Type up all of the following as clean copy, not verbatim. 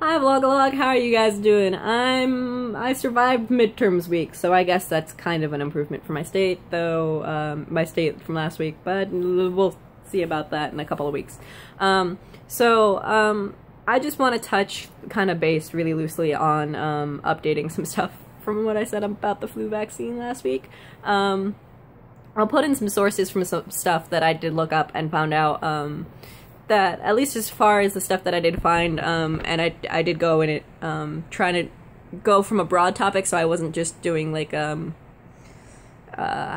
Hi Vlogalog, how are you guys doing? I survived midterms week, so I guess that's kind of an improvement for my state, though, my state from last week, but we'll see about that in a couple of weeks. I just want to touch kind of base really loosely on updating some stuff from what I said about the flu vaccine last week. I'll put in some sources from some stuff that I did look up and found out that, at least as far as the stuff that I did find, and I did go in it trying to go from a broad topic, so I wasn't just doing like I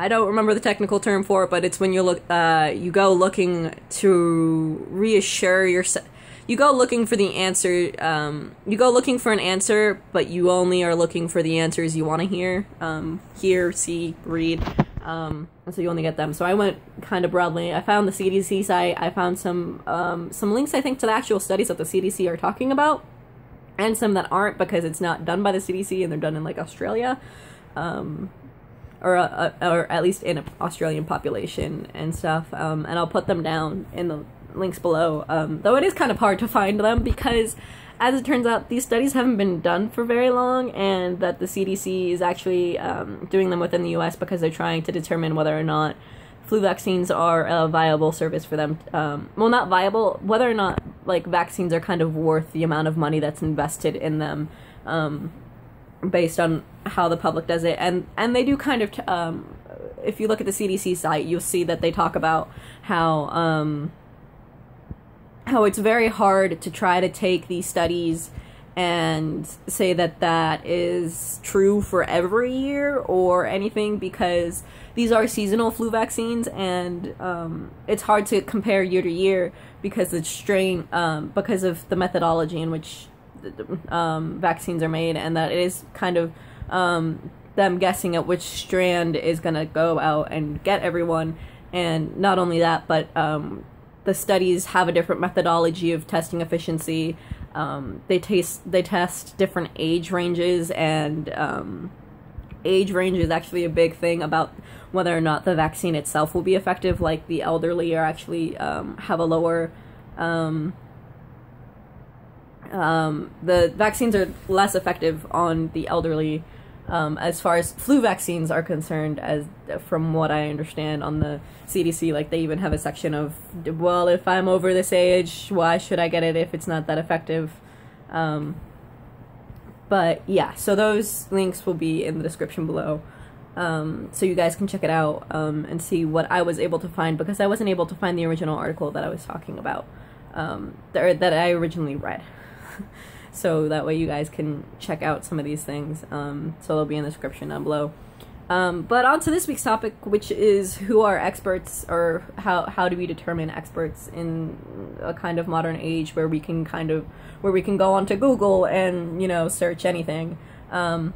don't remember the technical term for it, but it's when you look you go looking to reassure yourself. You go looking for the answer, you go looking for an answer, but you only are looking for the answers you want to hear, see, read, and so you only get them. So I went kind of broadly. I found the CDC site, I found some links, I think, to the actual studies that the CDC are talking about, and some that aren't, because it's not done by the CDC and they're done in, like, Australia, or at least in an Australian population and stuff, and I'll put them down in the links below, though it is kind of hard to find them because, as it turns out, these studies haven't been done for very long, and that the CDC is actually doing them within the US because they're trying to determine whether or not flu vaccines are a viable service for them. Well, not viable, whether or not, like, vaccines are kind of worth the amount of money that's invested in them, based on how the public does it. And they do kind of, if you look at the CDC site, you'll see that they talk about how it's very hard to try to take these studies and say that that is true for every year or anything, because these are seasonal flu vaccines, and it's hard to compare year to year because the strain, because of the methodology in which vaccines are made, and that it is kind of them guessing at which strand is going to go out and get everyone. And not only that, but the studies have a different methodology of testing efficiency. They test different age ranges, and age range is actually a big thing about whether or not the vaccine itself will be effective. Like, the elderly are actually have a lower, the vaccines are less effective on the elderly as far as flu vaccines are concerned, as from what I understand on the CDC. Like, they even have a section of, well, if I'm over this age, why should I get it if it's not that effective? But yeah, so those links will be in the description below, so you guys can check it out and see what I was able to find, because I wasn't able to find the original article that I was talking about, that I originally read. So that way you guys can check out some of these things. So they'll be in the description down below. But on to this week's topic, which is who are experts, or how do we determine experts in a kind of modern age where we can go onto Google and, you know, search anything. And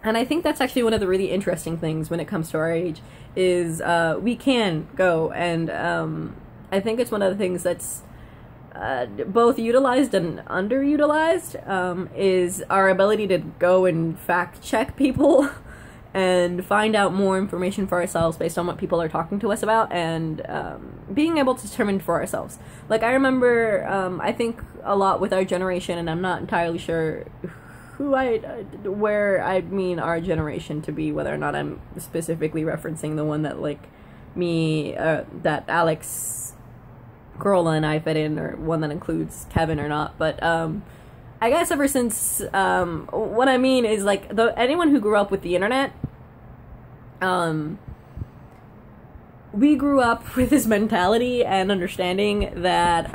I think that's actually one of the really interesting things when it comes to our age, is we can go, and I think it's one of the things that's both utilized and underutilized, is our ability to go and fact check people and find out more information for ourselves based on what people are talking to us about, and being able to determine for ourselves. Like, I remember, I think a lot with our generation, and I'm not entirely sure where I mean our generation to be, whether or not I'm specifically referencing the one that, like, me, that Alex Corolla and I fit in, or one that includes Kevin or not. But I guess ever since, what I mean is, like, anyone who grew up with the internet, we grew up with this mentality and understanding that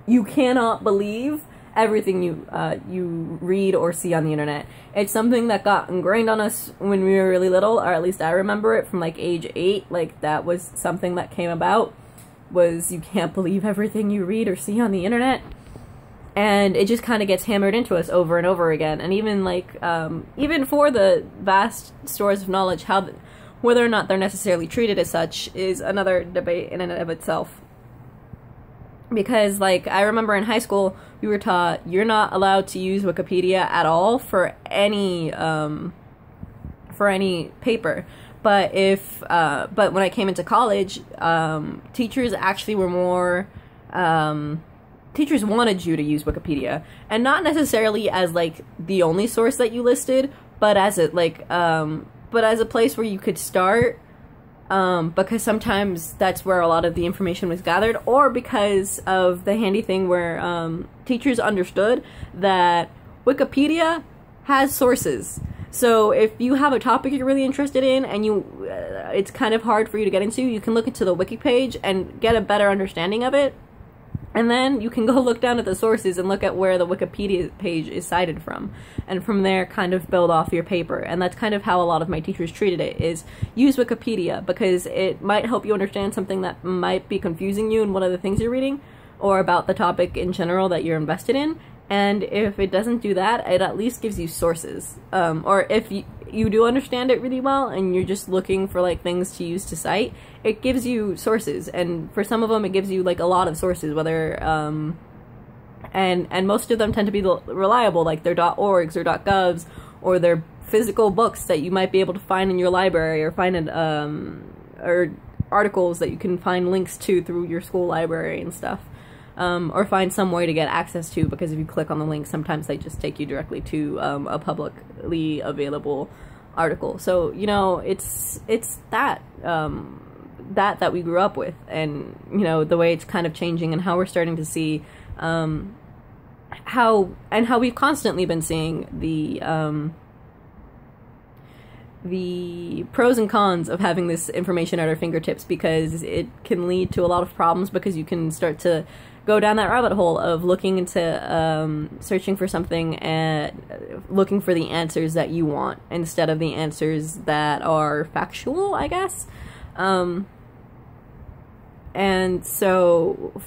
you cannot believe everything you read or see on the internet. It's something that got ingrained on us when we were really little, or at least I remember it from, like, age 8. Like, that was something that came about, was you can't believe everything you read or see on the internet. And it just kind of gets hammered into us over and over again. And even, like, even for the vast stores of knowledge, whether or not they're necessarily treated as such is another debate in and of itself. Because, like, I remember in high school, we were taught you're not allowed to use Wikipedia at all for any paper. But when I came into college, teachers actually were more teachers wanted you to use Wikipedia, and not necessarily as like the only source that you listed, but as a but as a place where you could start, because sometimes that's where a lot of the information was gathered, or because of the handy thing where teachers understood that Wikipedia has sources. So if you have a topic you're really interested in and it's kind of hard for you to get into, you can look into the wiki page and get a better understanding of it. And then you can go look down at the sources and look at where the Wikipedia page is cited from. And from there, kind of build off your paper. And that's kind of how a lot of my teachers treated it, is use Wikipedia, because it might help you understand something that might be confusing you in one of the things you're reading, or about the topic in general that you're invested in. And if it doesn't do that, it at least gives you sources. Or if you do understand it really well and you're just looking for like things to use to cite, it gives you sources. And for some of them, it gives you like a lot of sources, whether and most of them tend to be reliable, like their .orgs or .govs, or their physical books that you might be able to find in your library, or find in or articles that you can find links to through your school library and stuff. Or find some way to get access to, because if you click on the link, sometimes they just take you directly to a publicly available article. So, you know, it's that that we grew up with, and, you know, the way it's kind of changing, and how we're starting to see how we've constantly been seeing the pros and cons of having this information at our fingertips, because it can lead to a lot of problems, because you can start to go down that rabbit hole of looking into searching for something and looking for the answers that you want instead of the answers that are factual, I guess. And so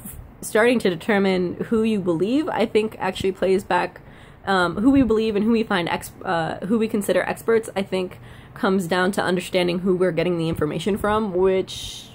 starting to determine who you believe, I think, actually plays back who we believe and who we find who we consider experts, I think, comes down to understanding who we're getting the information from, which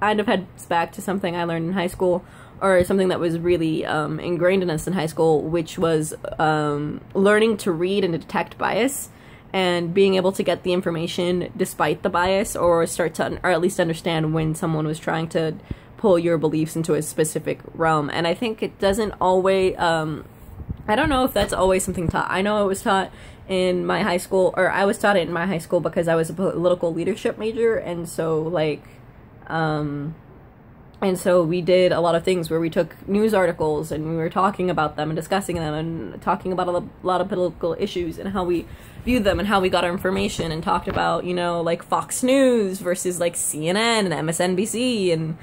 kind of heads back to something I learned in high school, or something that was really ingrained in us in high school, which was learning to read and detect bias, and being able to get the information despite the bias, or or at least understand when someone was trying to pull your beliefs into a specific realm. And I think it doesn't always, I don't know if that's always something taught. I know it was taught in my high school, or I was taught it in my high school because I was a political leadership major, and so like, and so we did a lot of things where we took news articles and we were talking about them and discussing them and talking about a lot of political issues and how we viewed them and how we got our information, and talked about, you know, like Fox News versus like CNN and MSNBC, and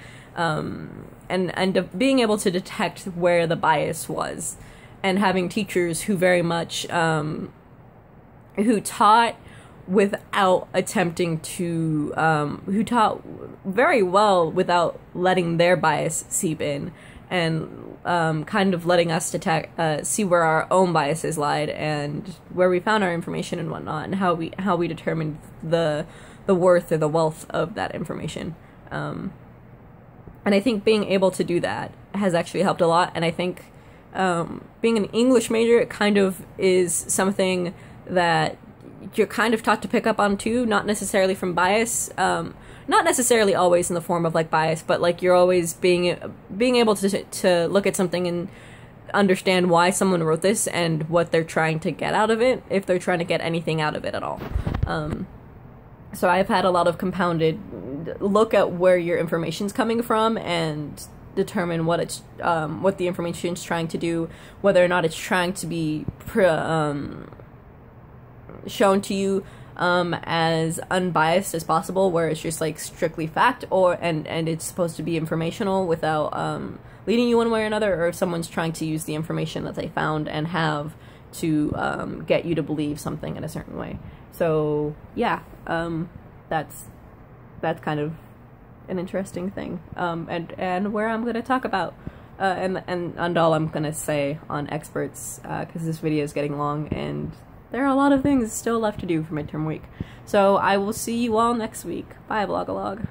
being able to detect where the bias was, and having teachers who very much who taught without attempting to who taught very well without letting their bias seep in, and kind of letting us see where our own biases lied, and where we found our information and whatnot, and how we determined the worth or the wealth of that information. And I think being able to do that has actually helped a lot. And I think being an English major, it kind of is something that you're kind of taught to pick up on too, not necessarily from bias, not necessarily always in the form of like bias, but like you're always being able to look at something and understand why someone wrote this and what they're trying to get out of it, if they're trying to get anything out of it at all. So I've had a lot of compounded look at where your information's coming from and determine what it's what the information's trying to do, whether or not it's trying to be shown to you as unbiased as possible, where it's just like strictly fact, and it's supposed to be informational without leading you one way or another, or if someone's trying to use the information that they found and have to get you to believe something in a certain way. So yeah, that's kind of an interesting thing, and where I'm gonna talk about and all I'm gonna say on experts, because this video is getting long and there are a lot of things still left to do for midterm week. So I will see you all next week. Bye, Vlogalog.